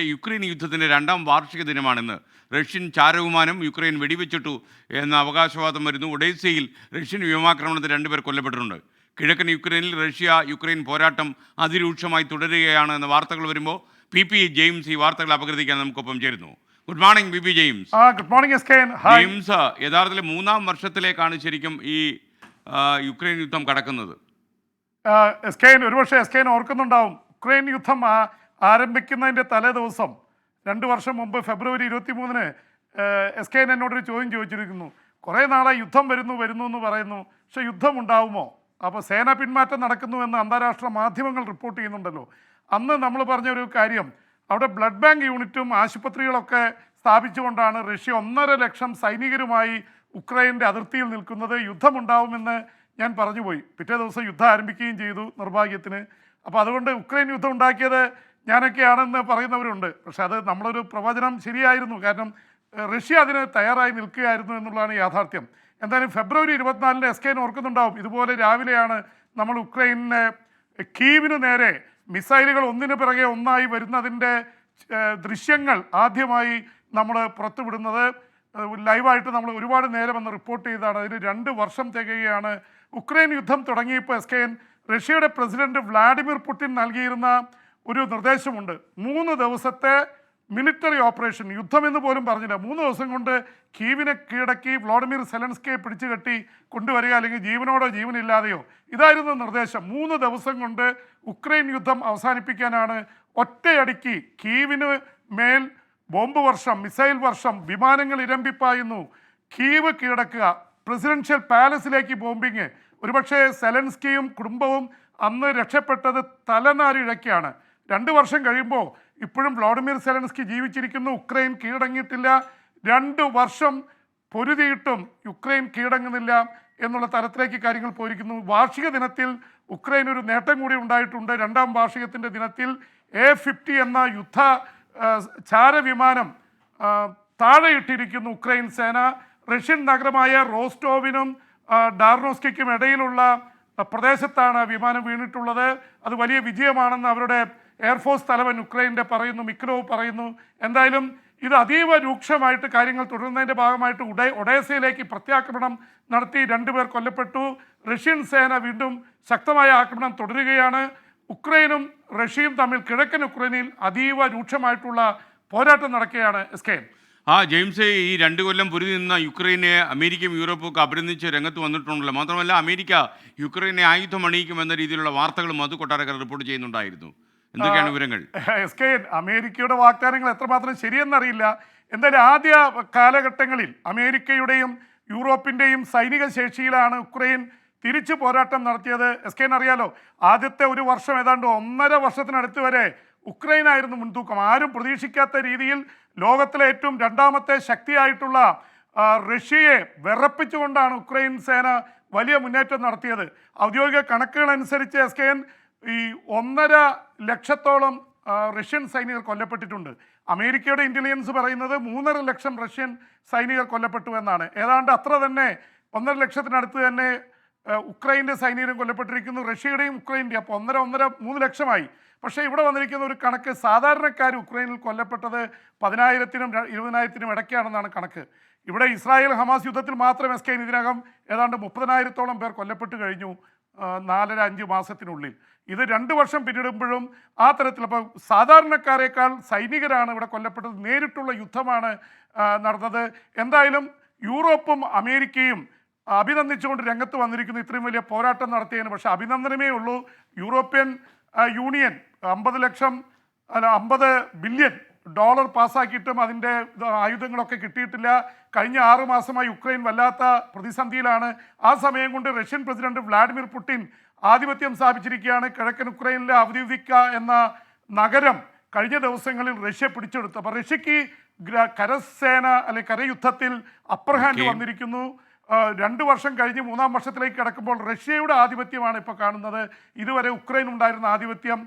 Ukraine യുദ്ധത്തിൻ്റെ രണ്ടാം വാർഷിക ദിനമാണിന്ന്. റഷ്യൻ ചാരവിമാനം യുക്രൈൻ വെടിവെച്ചിട്ടു എന്ന അവകാശവാദം വരുന്നു. ഒഡേസയിൽ റഷ്യൻ വ്യോമാക്രമണത്തിൽ 2 പേർ കൊല്ലപ്പെട്ടിട്ടുണ്ട്. കിഴക്കൻ യുക്രൈനിൽ യുക്രൈൻ പോരാട്ടം അതിരൂക്ഷമായി തുടരുകയാണ് എന്ന വാർത്തകൾ വരുമ്പോൾ പി ജെയിംസ് ഈ വാർത്തകൾ അപഗ്രഥിക്കാൻ നമുക്കൊപ്പം ചേരുന്നു. Good morning P James. Good morning James, യഥാർത്ഥത്തിൽ 3-ാം വർഷത്തിലേക്കാണ് ശരിക്കും ഈ യുക്രൈൻ യുദ്ധം കടക്കുന്നത്. ഒരുപക്ഷെ ഓർക്കുന്നുണ്ടാവും, യുക്രൈൻ യുദ്ധം ആരംഭിക്കുന്നതിൻ്റെ തലേ ദിവസം 2 വർഷം മുമ്പ് ഫെബ്രുവരി 23-ന് എന്നോടൊരു ചോദ്യം ചോദിച്ചിരിക്കുന്നു. കുറേ നാളായി യുദ്ധം വരുന്നു എന്ന് പറയുന്നു, പക്ഷേ യുദ്ധം ഉണ്ടാവുമോ? അപ്പോൾ സേന പിന്മാറ്റം നടക്കുന്നുവെന്ന് അന്താരാഷ്ട്ര മാധ്യമങ്ങൾ റിപ്പോർട്ട് ചെയ്യുന്നുണ്ടല്ലോ. അന്ന് നമ്മൾ പറഞ്ഞൊരു കാര്യം, അവിടെ ബ്ലഡ് ബാങ്ക് യൂണിറ്റും ആശുപത്രികളൊക്കെ സ്ഥാപിച്ചുകൊണ്ടാണ് റഷ്യ 1.5 ലക്ഷം സൈനികരുമായി ഉക്രൈൻ്റെ അതിർത്തിയിൽ നിൽക്കുന്നത്. യുദ്ധമുണ്ടാവുമെന്ന് ഞാൻ പറഞ്ഞുപോയി. പിറ്റേ ദിവസം യുദ്ധം ആരംഭിക്കുകയും ചെയ്തു, നിർഭാഗ്യത്തിന്. അപ്പോൾ അതുകൊണ്ട് ഉക്രൈൻ യുദ്ധം ഉണ്ടാക്കിയത് ഞാനൊക്കെയാണെന്ന് പറയുന്നവരുണ്ട്. പക്ഷെ അത് നമ്മളൊരു പ്രവചനം ശരിയായിരുന്നു, കാരണം റഷ്യ അതിന് തയ്യാറായി നിൽക്കുകയായിരുന്നു എന്നുള്ളതാണ് യാഥാർത്ഥ്യം. എന്തായാലും ഫെബ്രുവരി 24-ന് ഓർക്കുന്നുണ്ടാവും, ഇതുപോലെ രാവിലെയാണ് നമ്മൾ ഉക്രൈനിലെ കീവിന് നേരെ മിസൈലുകൾ ഒന്നിനു പിറകെ ഒന്നായി വരുന്നതിൻ്റെ ദൃശ്യങ്ങൾ ആദ്യമായി നമ്മൾ പുറത്തുവിടുന്നത്. ലൈവായിട്ട് നമ്മൾ ഒരുപാട് നേരം എന്ന് റിപ്പോർട്ട് ചെയ്തതാണ്. അതിന് 2 വർഷം തികയുകയാണ്. ഉക്രൈൻ യുദ്ധം തുടങ്ങിയപ്പോൾ റഷ്യയുടെ പ്രസിഡന്റ് വ്ളാഡിമിർ പുടിൻ നൽകിയിരുന്ന ഒരു നിർദ്ദേശമുണ്ട്. 3 ദിവസത്തെ മിലിറ്ററി ഓപ്പറേഷൻ, യുദ്ധമെന്ന് പോലും പറഞ്ഞില്ല, 3 ദിവസം കൊണ്ട് കീവിനെ കീഴടക്കി വ്ളാഡിമിർ സെലൻസ്കിയെ പിടിച്ചുകെട്ടി കൊണ്ടുവരിക, അല്ലെങ്കിൽ ജീവനോടോ ജീവനില്ലാതെയോ, ഇതായിരുന്നു നിർദ്ദേശം. 3 ദിവസം കൊണ്ട് ഉക്രൈൻ യുദ്ധം അവസാനിപ്പിക്കാനാണ് ഒറ്റയടിക്ക് കീവിന് മേൽ ബോംബ് വർഷം, മിസൈൽ വർഷം, വിമാനങ്ങൾ ഇരമ്പിപ്പായുന്നു. കീവ് കീഴടക്കുക, പ്രസിഡൻഷ്യൽ പാലസിലേക്ക് ബോംബിങ്. ഒരുപക്ഷെ സെലൻസ്കിയും കുടുംബവും അന്ന് രക്ഷപ്പെട്ടത് തലനാരിഴയ്ക്കാണ്. 2 വർഷം കഴിയുമ്പോൾ ഇപ്പോഴും വ്ളാഡിമിർ സെലൻസ്കി ജീവിച്ചിരിക്കുന്നു, ഉക്രൈൻ കീഴടങ്ങിയിട്ടില്ല. 2 വർഷം പൊരുതിയിട്ടും യുക്രൈൻ കീഴടങ്ങുന്നില്ല എന്നുള്ള തരത്തിലേക്ക് കാര്യങ്ങൾ പോയിരിക്കുന്നു. വാർഷിക ദിനത്തിൽ ഉക്രൈൻ ഒരു നേട്ടം കൂടി ഉണ്ടായിട്ടുണ്ട്. 2-ാം വാർഷികത്തിൻ്റെ ദിനത്തിൽ A-50 എന്ന യുദ്ധ ചാരവിമാനം താഴെയിട്ടിരിക്കുന്നു ഉക്രൈൻ സേന. റഷ്യൻ നഗരമായ റോസ്റ്റോവിനും ഡാർനോസ്കിക്കും ഇടയിലുള്ള പ്രദേശത്താണ് വിമാനം വീണിട്ടുള്ളത്. അത് വലിയ വിജയമാണെന്ന് അവരുടെ എയർഫോഴ്സ് തലവൻ ഉക്രൈൻ്റെ പറയുന്നു, മിക്ലോവ് പറയുന്നു. എന്തായാലും ഇത് അതീവ രൂക്ഷമായിട്ട് കാര്യങ്ങൾ തുടരുന്നതിൻ്റെ ഭാഗമായിട്ട് ഒഡേസയിലേക്ക് പ്രത്യാക്രമണം നടത്തി 2 പേർ കൊല്ലപ്പെട്ടു. റഷ്യൻ സേന വീണ്ടും ശക്തമായ ആക്രമണം തുടരുകയാണ്. ഉക്രൈനും റഷ്യയും തമ്മിൽ കിഴക്കൻ ഉക്രൈനിൽ അതീവ രൂക്ഷമായിട്ടുള്ള പോരാട്ടം നടക്കുകയാണ്. ജെയിംസ്, ഈ 2 കൊല്ലം പൊരുതി നിന്ന യുക്രൈനെ അമേരിക്കയും യൂറോപ്പും ഒക്കെ അഭിനന്ദിച്ച് രംഗത്ത് വന്നിട്ടുണ്ടല്ലോ. മാത്രമല്ല അമേരിക്ക യുക്രൈനെ ആയുധം അണിയിക്കുമെന്ന രീതിയിലുള്ള വാർത്തകളും മധു കൊട്ടാരക്കർ റിപ്പോർട്ട് ചെയ്യുന്നുണ്ടായിരുന്നു. എന്തൊക്കെയാണ് വിവരങ്ങൾ? അമേരിക്കയുടെ വാഗ്ദാനങ്ങൾ എത്രമാത്രം ശരിയെന്നറിയില്ല. എന്തായാലും ആദ്യ കാലഘട്ടങ്ങളിൽ അമേരിക്കയുടെയും യൂറോപ്പിൻ്റെയും സൈനിക ശേഷിയിലാണ് ഉക്രൈൻ തിരിച്ചു പോരാട്ടം നടത്തിയത്. അറിയാലോ, ആദ്യത്തെ 1 വർഷം ഏതാണ്ട് 1.5 വർഷത്തിനടുത്ത് വരെ ഉക്രൈനായിരുന്നു മുൻതൂക്കം. ആരും പ്രതീക്ഷിക്കാത്ത രീതിയിൽ ലോകത്തിലെ ഏറ്റവും 2ാമത്തെ ശക്തിയായിട്ടുള്ള റഷ്യയെ വിറപ്പിച്ചുകൊണ്ടാണ് ഉക്രൈൻ സേന വലിയ മുന്നേറ്റം നടത്തിയത്. ഔദ്യോഗിക കണക്കുകൾ അനുസരിച്ച് ഈ 1.5 ലക്ഷത്തോളം റഷ്യൻ സൈനികർ കൊല്ലപ്പെട്ടിട്ടുണ്ട്. അമേരിക്കയുടെ ഇൻ്റലിജൻസ് പറയുന്നത് 3.5 ലക്ഷം റഷ്യൻ സൈനികർ കൊല്ലപ്പെട്ടു എന്നാണ്. ഏതാണ്ട് അത്ര തന്നെ 1.5 ലക്ഷത്തിനടുത്ത് തന്നെ ഉക്രൈൻ്റെ സൈനികരും കൊല്ലപ്പെട്ടിരിക്കുന്നു, റഷ്യയുടെയും ഉക്രൈൻ്റെ. അപ്പോൾ 1.5-3 ലക്ഷമായി. പക്ഷേ ഇവിടെ വന്നിരിക്കുന്ന ഒരു കണക്ക്, സാധാരണക്കാർ ഉക്രൈനിൽ കൊല്ലപ്പെട്ടത് 10,000-നും 20,000-നും ഇടയ്ക്കാണെന്നാണ് കണക്ക്. ഇവിടെ ഇസ്രായേൽ ഹമാസ് യുദ്ധത്തിൽ മാത്രം ഇതിനകം ഏതാണ്ട് 30,000-ഓളം പേർ കൊല്ലപ്പെട്ട് കഴിഞ്ഞു 4-5 മാസത്തിനുള്ളിൽ. ഇത് 2 വർഷം പിന്നിടുമ്പോഴും ആ തരത്തിൽ. അപ്പോൾ സാധാരണക്കാരേക്കാൾ സൈനികരാണ് ഇവിടെ കൊല്ലപ്പെട്ടത്. നേരിട്ടുള്ള യുദ്ധമാണ് നടന്നത്. എന്തായാലും യൂറോപ്പും അമേരിക്കയും അഭിനന്ദിച്ചുകൊണ്ട് രംഗത്ത് വന്നിരിക്കുന്നു ഇത്രയും വലിയ പോരാട്ടം നടത്തിയതിന്. പക്ഷേ അഭിനന്ദനമേ ഉള്ളൂ. യൂറോപ്യൻ യൂണിയൻ 50 ബില്യൺ ഡോളർ പാസ്സാക്കിയിട്ടും അതിൻ്റെ ആയുധങ്ങളൊക്കെ കിട്ടിയിട്ടില്ല. കഴിഞ്ഞ 6 മാസമായി യുക്രൈൻ വല്ലാത്ത പ്രതിസന്ധിയിലാണ്. ആ സമയം കൊണ്ട് റഷ്യൻ പ്രസിഡന്റ് വ്ളാഡിമിർ പുടിൻ ആധിപത്യം സ്ഥാപിച്ചിരിക്കുകയാണ്. കിഴക്കൻ ഉക്രൈനിലെ അവ്ദിവിക്ക എന്ന നഗരം കഴിഞ്ഞ ദിവസങ്ങളിൽ റഷ്യ പിടിച്ചെടുത്തു. അപ്പോൾ റഷ്യക്ക് കരസേന അല്ലെങ്കിൽ കരയുദ്ധത്തിൽ അപ്പർ ഹാൻഡ് വന്നിരിക്കുന്നു. 2 വർഷം കഴിഞ്ഞ് 3-ാം വർഷത്തിലേക്ക് കിടക്കുമ്പോൾ റഷ്യയുടെ ആധിപത്യമാണ് ഇപ്പോൾ കാണുന്നത്. ഇതുവരെ ഉക്രൈൻ ഉണ്ടായിരുന്ന ആധിപത്യം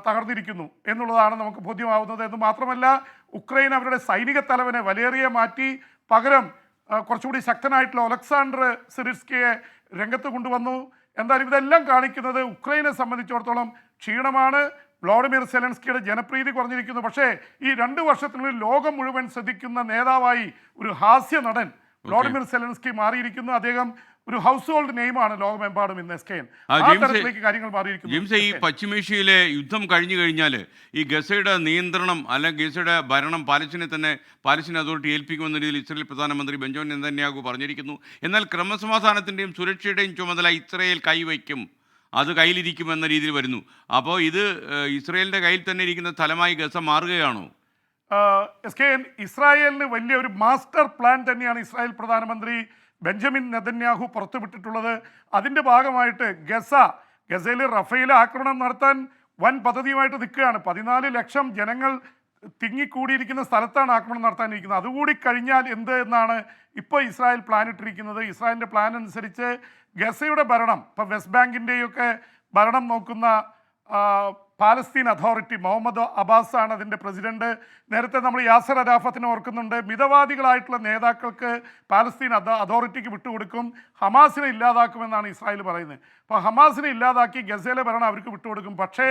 തകർന്നിരിക്കുന്നു എന്നുള്ളതാണ് നമുക്ക് ബോധ്യമാവുന്നത്. എന്ന് മാത്രമല്ല, ഉക്രൈൻ അവരുടെ സൈനിക തലവനെ വലേറിയെ മാറ്റി പകരം കുറച്ചുകൂടി ശക്തനായിട്ടുള്ള ഒലക്സാണ്ടർ സിറിസ്കിയെ രംഗത്ത് കൊണ്ടുവന്നു. എന്തായാലും ഇതെല്ലാം കാണിക്കുന്നത് ഉക്രൈനെ സംബന്ധിച്ചിടത്തോളം ക്ഷീണമാണ്, വ്ളാഡിമിർ സെലൻസ്കിയുടെ ജനപ്രീതി കുറഞ്ഞിരിക്കുന്നു. പക്ഷേ ഈ 2 വർഷത്തിനുള്ളിൽ ലോകം മുഴുവൻ ശ്രദ്ധിക്കുന്ന നേതാവായി ഒരു ഹാസ്യ നടൻ വ്ളാഡിമിർ സെലൻസ്കി മാറിയിരിക്കുന്നു. അദ്ദേഹം ഒരു ഹൗസ് ഹോൾഡ് നെയിമാണ് ലോകമെമ്പാടും ഇന്ന്. എസ്കെൻ ആ തരത്തിലേക്ക് കാര്യങ്ങൾ മാറിയിരിക്കുന്നു. ജെയിംസ്, ഈ പശ്ചിമേഷ്യയിലെ യുദ്ധം കഴിഞ്ഞു കഴിഞ്ഞാൽ ഈ ഗസയുടെ നിയന്ത്രണം അല്ലെങ്കിൽ ഗസയുടെ ഭരണം പാലസ്തീൻ അതോറിറ്റി ഏൽപ്പിക്കുമെന്ന രീതിയിൽ ഇസ്രായേൽ പ്രധാനമന്ത്രി ബെഞ്ചമിൻ നെതന്യാഹു പറഞ്ഞിരിക്കുന്നു. എന്നാൽ ക്രമസമാധാനത്തിൻ്റെയും സുരക്ഷയുടെയും ചുമതല ഇസ്രായേൽ കൈവയ്ക്കും, അത് കയ്യിലിരിക്കുമെന്ന രീതിയിൽ വരുന്നു. അപ്പോൾ ഇത് ഇസ്രായേലിൻ്റെ കയ്യിൽ തന്നെ ഇരിക്കുന്ന സ്ഥലമായി ഗസ മാറുകയാണോ? എസ്കെൻ, ഇസ്രായേലിന് വലിയ ഒരു മാസ്റ്റർ പ്ലാൻ തന്നെയാണ് ഇസ്രായേൽ പ്രധാനമന്ത്രി ബെഞ്ചമിൻ നെതന്യാഹു പുറത്തുവിട്ടിട്ടുള്ളത്. അതിൻ്റെ ഭാഗമായിട്ട് ഗസയിൽ റഫേൽ ആക്രമണം നടത്താൻ വൻ പദ്ധതിയുമായിട്ട് നിൽക്കുകയാണ്. 14 ലക്ഷം ജനങ്ങൾ തിങ്ങിക്കൂടിയിരിക്കുന്ന സ്ഥലത്താണ് ആക്രമണം നടത്താനിരിക്കുന്നത്. അതുകൂടി കഴിഞ്ഞാൽ എന്ത് എന്നാണ് ഇപ്പോൾ ഇസ്രായേൽ പ്ലാൻ ഇട്ടിരിക്കുന്നത്. ഇസ്രായേലിൻ്റെ പ്ലാൻ അനുസരിച്ച് ഗസയുടെ ഭരണം, ഇപ്പോൾ വെസ്റ്റ് ബാങ്കിൻ്റെയൊക്കെ ഭരണം നോക്കുന്ന പാലസ്തീൻ അതോറിറ്റി, മുഹമ്മദ് അബ്ബാസ് ആണ് അതിൻ്റെ പ്രസിഡന്റ്. നേരത്തെ നമ്മൾ യാസർ അരാഫത്തിനെ ഓർക്കുന്നുണ്ട്. മിതവാദികളായിട്ടുള്ള നേതാക്കൾക്ക് പാലസ്തീൻ അതോറിറ്റിക്ക് വിട്ടുകൊടുക്കും, ഹമാസിനെ ഇല്ലാതാക്കുമെന്നാണ് ഇസ്രായേൽ പറയുന്നത്. അപ്പോൾ ഹമാസിനെ ഇല്ലാതാക്കി ഗസയിലെ ഭരണം അവർക്ക് വിട്ടുകൊടുക്കും. പക്ഷേ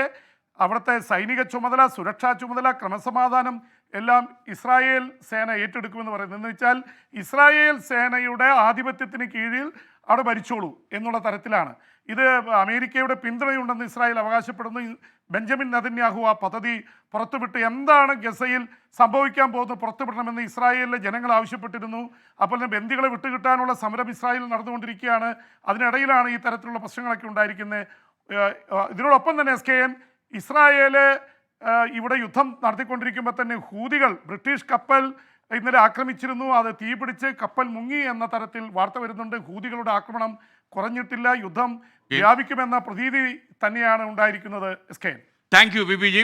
അവിടുത്തെ സൈനിക ചുമതല, സുരക്ഷാ ചുമതല, ക്രമസമാധാനം എല്ലാം ഇസ്രായേൽ സേന ഏറ്റെടുക്കുമെന്ന് പറയുന്നത്. എന്ന് വെച്ചാൽ ഇസ്രായേൽ സേനയുടെ ആധിപത്യത്തിന് കീഴിൽ അവിടെ ഭരിച്ചോളൂ എന്നുള്ള തരത്തിലാണ്. ഇത് അമേരിക്കയുടെ പിന്തുണയുണ്ടെന്ന് ഇസ്രായേൽ അവകാശപ്പെടുന്നു. ബെഞ്ചമിൻ നെതന്യാഹു ആ പദ്ധതി പുറത്തുവിട്ട് എന്താണ് ഗസയിൽ സംഭവിക്കാൻ പോകുന്നത് പുറത്തുവിടണമെന്ന് ഇസ്രായേലിലെ ജനങ്ങൾ ആവശ്യപ്പെട്ടിരുന്നു. അപ്പോൾ തന്നെ ബന്ദികളെ വിട്ടുകിട്ടാനുള്ള സമരം ഇസ്രായേലിൽ നടന്നുകൊണ്ടിരിക്കുകയാണ്. അതിനിടയിലാണ് ഈ തരത്തിലുള്ള പ്രശ്നങ്ങളൊക്കെ ഉണ്ടായിരിക്കുന്നത്. ഇതിനോടൊപ്പം തന്നെ SKN, ഇസ്രായേല് ഇവിടെ യുദ്ധം നടത്തിക്കൊണ്ടിരിക്കുമ്പോൾ തന്നെ ഹൂതികൾ ബ്രിട്ടീഷ് കപ്പൽ ഇന്നലെ ആക്രമിച്ചിരുന്നു. അത് തീപിടിച്ച് കപ്പൽ മുങ്ങി എന്ന തരത്തിൽ വാർത്ത വരുന്നുണ്ട്. ഹൂതികളുടെ ആക്രമണം കുറഞ്ഞിട്ടില്ല. യുദ്ധം വ്യാപിക്കുമെന്ന പ്രതീതി തന്നെയാണ് ഉണ്ടായിരിക്കുന്നത്. SKN. Thank you, ബിബിജി.